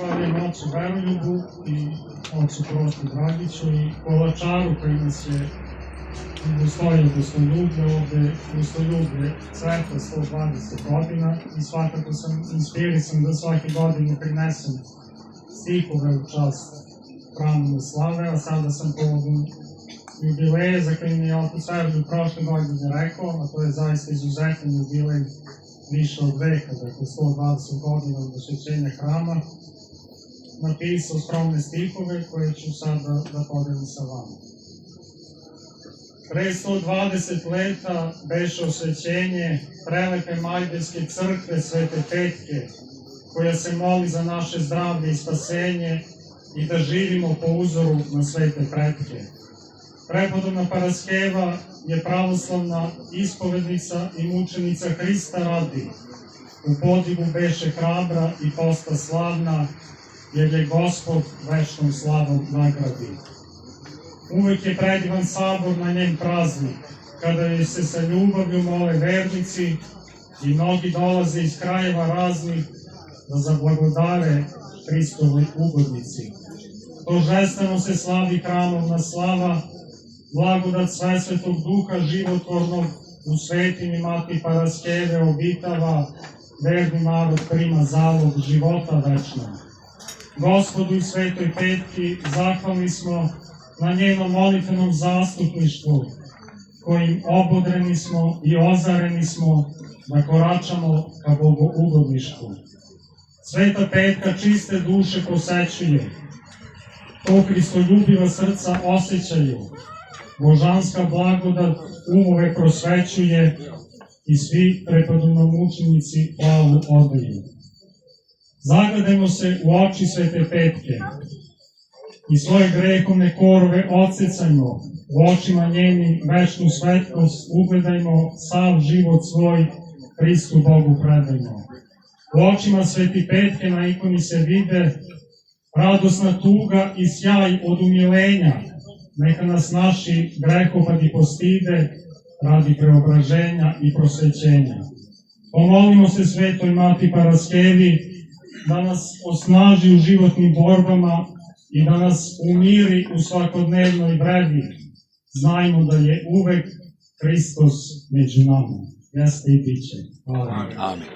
zahvaljujem ocu Veroljubu i ocu Prostu Dragiću i Kolačaru koji nas je udostojio gostoljublje ovde, gostoljublje Crkve 120 godina i svakako sam inspirisan da svake godine prinesem stihove u čast hramove slave, a sada sam povodom jubileja za koji mi je otac Veroljub prošle godine rekao, a to je zaista izuzetan jubilej više od veka, dakle 120 godina od osvećenja hrama, napisao skromne stihove koje ću sada da podelim sa vama. Pre 120 leta beše osvećenje prelepe Majdanske crkve Svete Petke, koja se moli za naše zdravlje i spasenje i da živimo po uzoru na svete pretke. Prepodobna Paraskeva je pravoslavna ispovednica i mučenica Hrista radi. U podigu beše hrabra i posta slavna, jer je Gospod večnom slavom nagradi. Uvek je predivan sabor na njen praznik, kada joj se sa ljubavlju mole vernici i mnogi dolaze iz krajeva raznih da zablagodare Hristovi ugodnici. Торжествено се слави храмовна слава, благодат Свесветог Духа животворnog u svetim i Mati Paraskeve obitava, verni narod prima zalog života večnog. Gospodu i Svetoj Petki zahvalni smo na njenom molitvenom zastupništvu, kojim obodreni smo i ozareni smo da koračamo ka bogougodništvu. Sveta Petka čiste duše posećuje, to Hristoljubiva srca osjećaju, božanska blagodat umove prosvećuje i svi prepodobnomučenici slavu odaju. Zagledajmo se u oči Svete Petke i svoje grehovne korove odsecajmo, u očima njenim večnu svetlost ugledajmo, sav život svoj Hristu Bogu predajmo. U očima Svete Petke na ikoni se vide radosna tuga i sjaj od umilenja, neka nas naši grehopadi postide radi preobraženja i prosvećenja. Pomolimo se Svetoj Mati Paraskevi da nas osnaži u životnim borbama i da nas umiri u svakodnevnoj brevi. Znajmo da je uvek Hristos među nama. Jeste i biće. Hvala. Amen.